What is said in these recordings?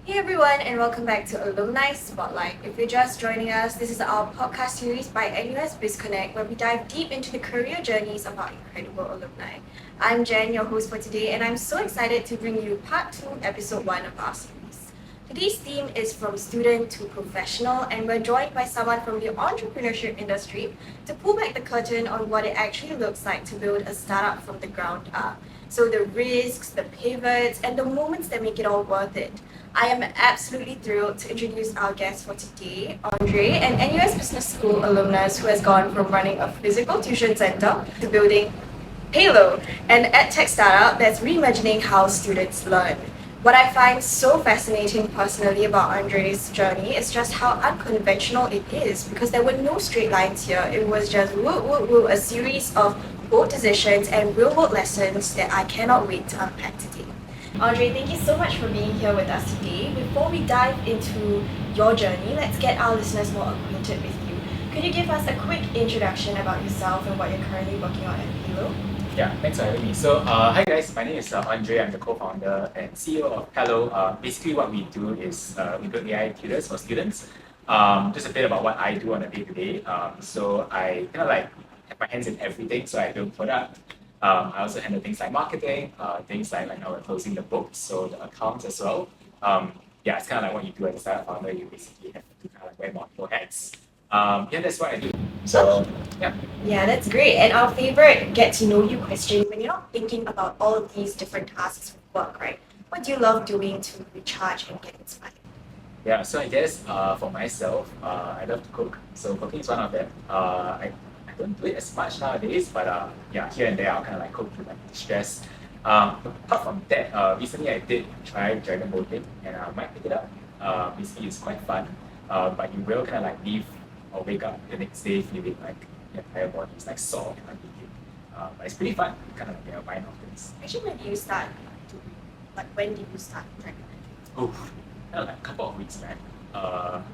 Hey everyone, and welcome back to Alumni Spotlight. If you're just joining us, this is our podcast series by NUS BizConnect, where we dive deep into the career journeys of our incredible alumni. I'm Jen, your host for today, and I'm so excited to bring you part 2, episode 1 of our series. Today's theme is from student to professional, and we're joined by someone from the entrepreneurship industry to pull back the curtain on what it actually looks like to build a startup from the ground up. So the risks, the pivots, and the moments that make it all worth it. I am absolutely thrilled to introduce our guest for today, Andre, an NUS Business School alumnus who has gone from running a physical tuition center to building Pallo, an edtech startup that's reimagining how students learn. What I find so fascinating personally about Andre's journey is just how unconventional it is, because there were no straight lines here. It was just a series of bold decisions and real-world lessons that I cannot wait to unpack today. Andre, thank you so much for being here with us today. Before we dive into your journey, let's get our listeners more acquainted with you. Could you give us a quick introduction about yourself and what you're currently working on at Pallo? Yeah, thanks for having me. So, hi guys, my name is Andre. I'm the co-founder and CEO of Pallo. Basically, what we do is we build AI tutors for students. Just a bit about what I do on a day-to-day. So I kind of like have my hands in everything. So I build product. I also handle things like marketing, things like now we're closing the books, so the accounts as well. Yeah, it's kind of like what you do as a startup founder. You basically have to kind of like wear multiple hats. Yeah, that's what I do. So, yeah. Yeah, that's great. And our favorite get to know you question, when you're not thinking about all of these different tasks with work, right? What do you love doing to recharge and get inspired? Yeah, so I guess for myself, I love to cook. So cooking is one of them. I don't do it as much nowadays, but yeah, here and there I'll kind of like cook to like distress. Apart from that, recently I did try dragon boating, and I might pick it up. Basically, it's quite fun, but you will kind of like leave or wake up the next day feeling like your entire body is like sore and aching. But it's pretty fun, kind of like get your mind off things. Actually, when did you start when did you start dragon boating? Oh, kind of like a couple of weeks back.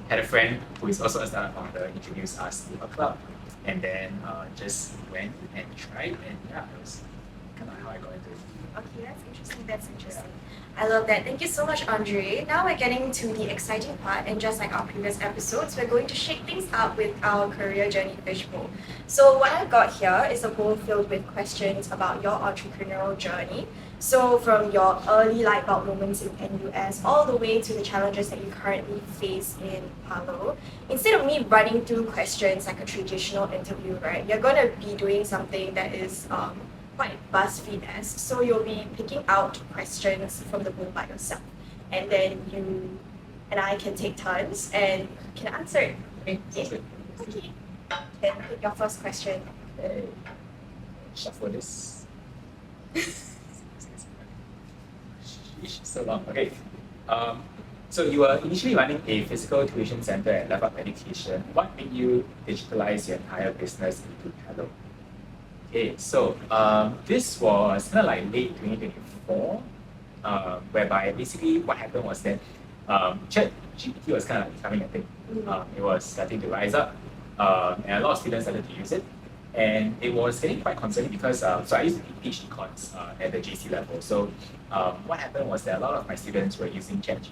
Had a friend who is also a startup founder introduced us to a club, and then just went and tried, and yeah, it was kind of how I got into it. Okay, that's interesting. I love that. Thank you so much, Andre. Now we're getting to the exciting part, and just like our previous episodes, we're going to shake things up with our career journey fishbowl. So what I've got here is a bowl filled with questions about your entrepreneurial journey. So from your early light bulb moments in NUS all the way to the challenges that you currently face in Pallo. Instead of me running through questions like a traditional interview, right, you're going to be doing something that is quite BuzzFeed-esque. So you'll be picking out questions from the bowl by yourself, and then you and I can take turns and can answer it. Okay, sounds good. Okay. Then pick your first question. Okay. Shuffle this. Sheesh, so long. Okay. So you were initially running a physical tuition center at LevUp Education. What made you digitalize your entire business into Pallo? Okay, so this was kind of like late 2024, whereby basically what happened was that ChatGPT was kind of like becoming a thing. It was starting to rise up, and a lot of students started to use it. And it was getting quite concerning because, so I used to teach econs at the JC level. So what happened was that a lot of my students were using ChatGPT,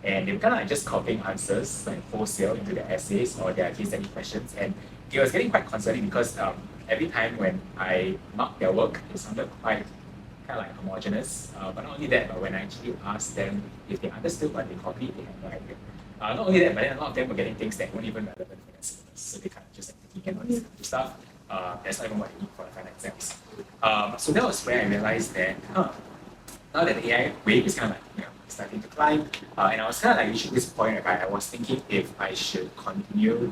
and they were kind of like just copying answers like wholesale into their essays or their case study questions. And it was getting quite concerning because every time when I marked their work, it sounded quite kind of like homogeneous. But not only that, but when I actually asked them if they understood what they copied, they had no idea. Not only that, but then a lot of them were getting things that weren't even relevant for their syllabus. So they kind of just like taking in all this kind of stuff. That's not even what they need for the final exams. So that was where I realized that, now that the AI wave is kind of like, starting to climb, and I was kind of like reaching this point where I was thinking if I should continue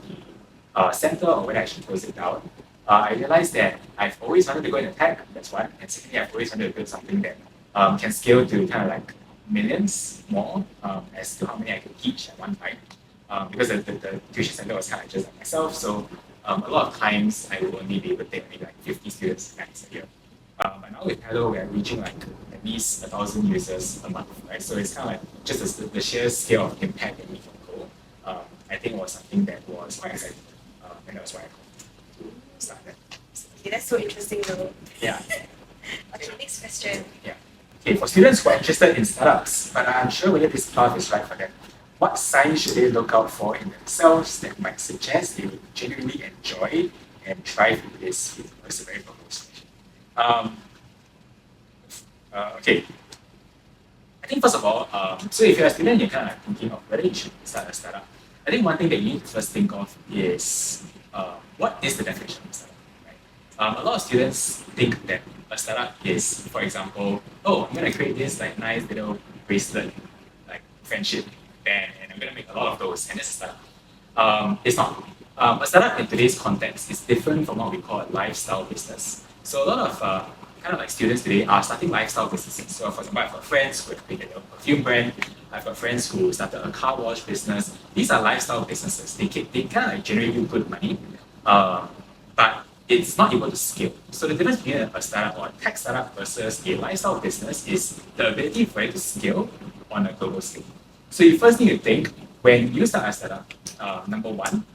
the center or whether I should close it down. I realized that I've always wanted to go into tech, that's one, and secondly, I've always wanted to build something that can scale to kind of like millions more as to how many I could teach at one time. Because the tuition center was kind of just like myself, so a lot of times I would only be able to take maybe like 50 students max a year. But now with Pallo, we're reaching like at least 1,000 users a month, right? So it's kind of like just the sheer scale of impact that we can go. I think was something that was quite exciting, and that was why I wanted to start that. Okay, that's so interesting though. Yeah. Okay, next question. Yeah. Okay, for students who are interested in startups but are unsure whether this path is right for them, what signs should they look out for in themselves that might suggest they would genuinely enjoy and thrive in this field? That's a very proposed question. Okay. I think first of all, so if you're a student, you're kind of like thinking of whether you should start a startup. I think one thing that you need to first think of is what is the definition of a startup? Right? A lot of students think that a startup is, for example, oh, I'm going to create this like nice little bracelet, like friendship band, and I'm going to make a lot of those, and that's a startup. It's not. A startup in today's context is different from what we call a lifestyle business. So a lot of kind of like students today are starting lifestyle businesses. So for example, I've got friends who have created a perfume brand. I've got friends who started a car wash business. These are lifestyle businesses. They kind of like generate you good money, but it's not able to scale. So the difference between a startup or a tech startup versus a lifestyle business is the ability for it to scale on a global scale. So you first need to think, when you start a startup, number one,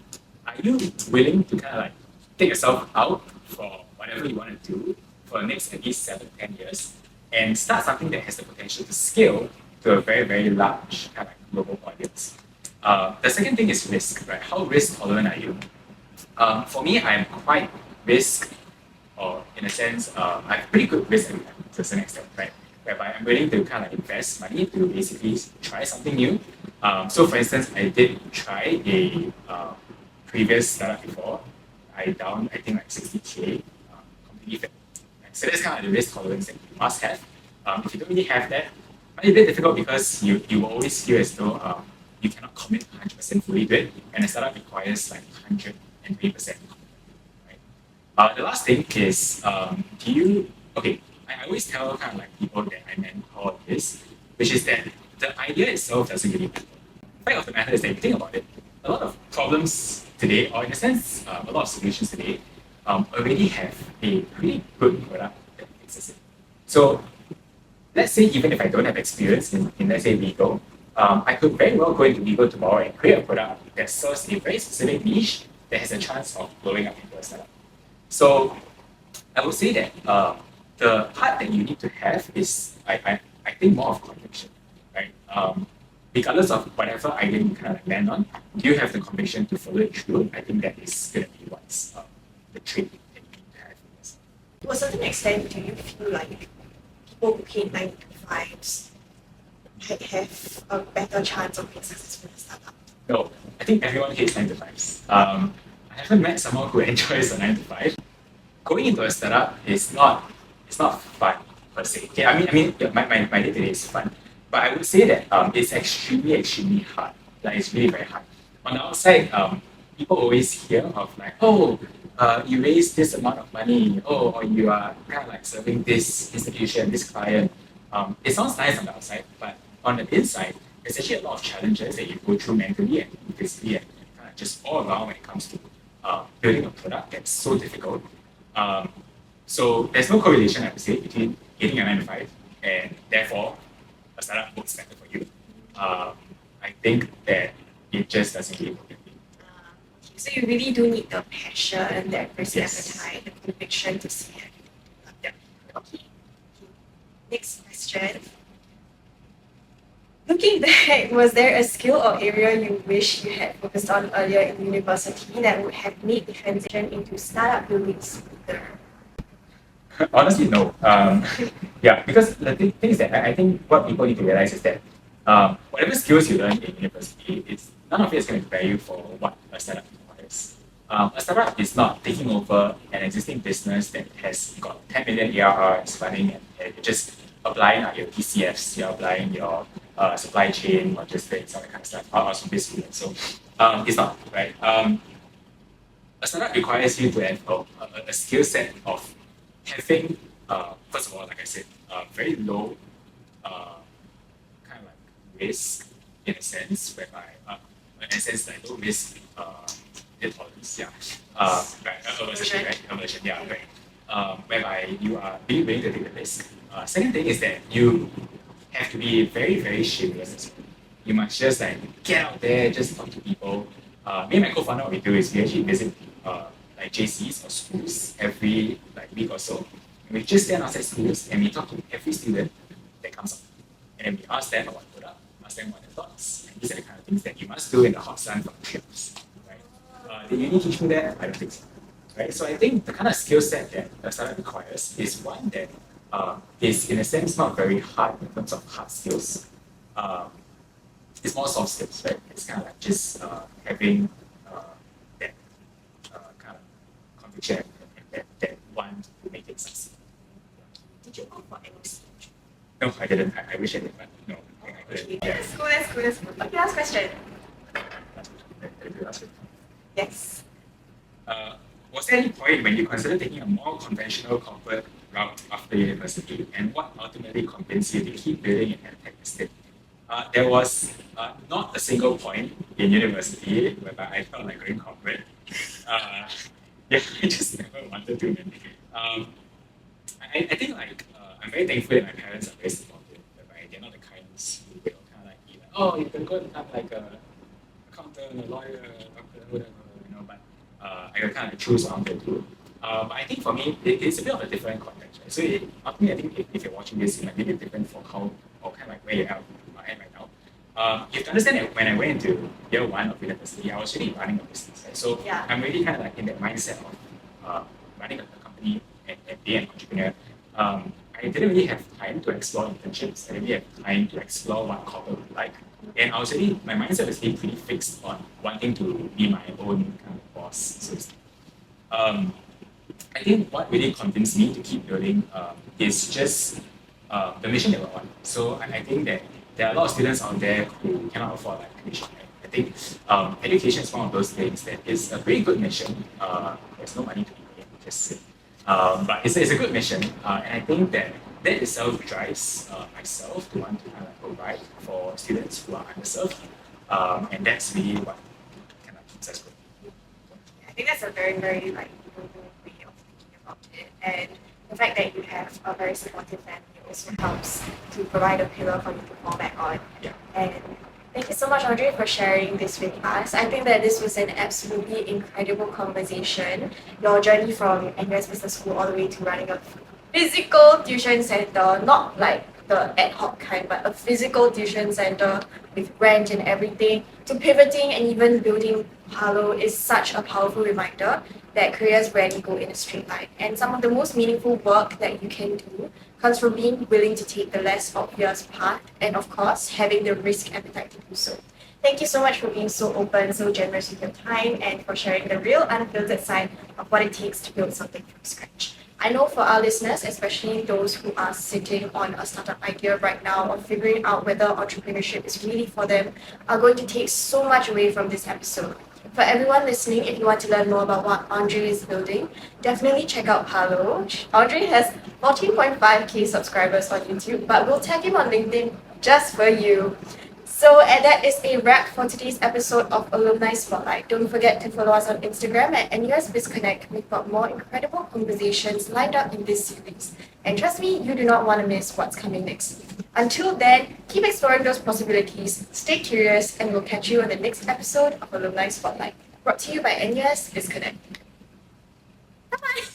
are you willing to kind of like take yourself out for whatever you want to do for the next at least 7-10 years and start something that has the potential to scale to a very, very large kind of like global audience? The second thing is risk, right? How risk tolerant are you? For me, I'm quite risk, or in a sense, I have pretty good risk appetite to a certain extent, right? Whereby I'm willing to kind of invest money to basically try something new. So for instance, I did try a previous startup before. I down, I think like 60K, completely failed. So that's kind of the risk tolerance that you must have. If you don't really have that, it might be a bit difficult because you will always feel as though you cannot commit 100% fully to it, and a startup requires like 103%. The last thing is, I always tell kind of like people that I mentor this, which is that the idea itself doesn't really matter. The fact of the matter is that if you think about it, a lot of problems today, or in a sense, a lot of solutions today, already have a pretty good product that fixes it. So let's say even if I don't have experience in let's say legal, I could very well go into legal tomorrow and create a product that serves a very specific niche that has a chance of blowing up into a startup. So I would say that the part that you need to have is, I think, more of conviction, right? Regardless of whatever idea you kind of like land on, do you have the conviction to follow it through? I think that is going to be what's the trait that you need to have in this. To a certain extent, do you feel like people who hate 9 to 5s have a better chance of being successful in a startup? No, I think everyone hates 9 to 5s. I haven't met someone who enjoys a 9 to 5. Going into a startup is not fun per se. Okay, I mean, my day-to-day is fun, but I would say that it's extremely hard. Like it's really very hard. On the outside, people always hear of like, oh, you raised this amount of money, or you are kind of like serving this institution, this client. It sounds nice on the outside, but on the inside, there's actually a lot of challenges that you go through mentally and physically and kind of just all around when it comes to building a product that's so difficult. So there's no correlation, I would say, between getting a 9 to 5 and therefore a startup works better for you. I think that it just doesn't really work. So you really do need the passion, the risk Yes. appetite, the conviction to see it. Yeah. Okay. Next question. Looking back, was there a skill or area you wish you had focused on earlier in university that would have made the transition into startup building smoother? Honestly, no. Yeah, because the thing is that I think what people need to realize is that whatever skills you learn in university, none of it is going to prepare you for what a startup requires. A startup is not taking over an existing business that has got 10 million ARR, is running, and you're just applying your TCFs, you're applying your supply chain, logistics, all that kind of stuff, or some business. So it's not, right? A startup requires you to have a skill set of having, first of all, like I said, very low kind of like risk in a sense, whereby, in a sense, like low risk tolerance, yeah. Right, aversion, right? Aversion, yeah, right. Whereby you are really willing to take the risk. Second thing is that you have to be very, very shameless as well. You must just like get out there, just talk to people. Me and my co-founder, what we do is we actually visit like JCs or schools every like week or so. And we just stand outside schools and we talk to every student comes up. And then we ask them about the product, ask them what their thoughts, and these are the kind of things that you must do in the hot sun for 3 hours. Right? Did uni teach me that? I don't think so. Right? So I think the kind of skill set that a startup requires is one that is in a sense not very hard in terms of hard skills. It's more soft skills, right? It's kind of like just having that kind of conviction and that want to make it succeed. Did you go for NUS? No, I didn't. I wish I did, but no. I couldn't. Okay, Yeah. that's cool. Okay, last question. Yes. Was there any point when you considered taking a more conventional corporate route after university, and what ultimately convinced you to keep building in edtech instead? There was not a single point in university whereby I felt like going corporate. Yeah, I just never wanted to. I think like I'm very thankful that my parents are very supportive. Whereby they're not the kinds who will kind of like be like, oh, you can go and become like a accountant, a lawyer, a doctor, whatever, But I can kind of choose what I want to do. But I think for me, it's a bit of a different context, right? So ultimately, I think if you're watching this, it might be a bit different for how or kind of like where you're at right now. You have to understand that when I went into year 1 of university, I was really running a business, right? So Yeah. I'm really kind of like in that mindset of running a company and being an entrepreneur. I didn't really have time to explore internships. I didn't really have time to explore what corporate would like. And I was really, my mindset was really pretty fixed on wanting to be my own kind of boss, so to speak. I think what really convinced me to keep building is just the mission that we're on. So I think that there are a lot of students out there who cannot afford like tuition. Right? I think education is one of those things that is a very good mission. There's no money to be made, just say. But it's a good mission, and I think that itself drives myself to want to kind of provide for students who are underserved, and that's really what kind of keeps us going. I think that's a very, very like noble way of thinking about it, and the fact that you have a very supportive family also helps to provide a pillar for you to fall back on. Yeah. And thank you so much, Andre, for sharing this with us. I think that this was an absolutely incredible conversation. Your journey from NUS Business School all the way to running a physical tuition center, not like the ad hoc kind, but a physical tuition center with rent and everything, to pivoting and even building Pallo is such a powerful reminder that careers rarely go in a straight line. And some of the most meaningful work that you can do comes from being willing to take the less obvious path and, of course, having the risk appetite to do so. Thank you so much for being so open, so generous with your time, and for sharing the real unfiltered side of what it takes to build something from scratch. I know for our listeners, especially those who are sitting on a startup idea right now or figuring out whether entrepreneurship is really for them, are going to take so much away from this episode. For everyone listening, if you want to learn more about what Andre is building, definitely check out Pallo. Andre has 14.5k subscribers on YouTube, but we'll tag him on LinkedIn just for you. So that is a wrap for today's episode of Alumni Spotlight. Don't forget to follow us on Instagram at NUS BizConnect. We've got more incredible conversations lined up in this series. And trust me, you do not want to miss what's coming next. Until then, keep exploring those possibilities, stay curious, and we'll catch you on the next episode of Alumni Spotlight. Brought to you by NUS BizConnect. Bye-bye!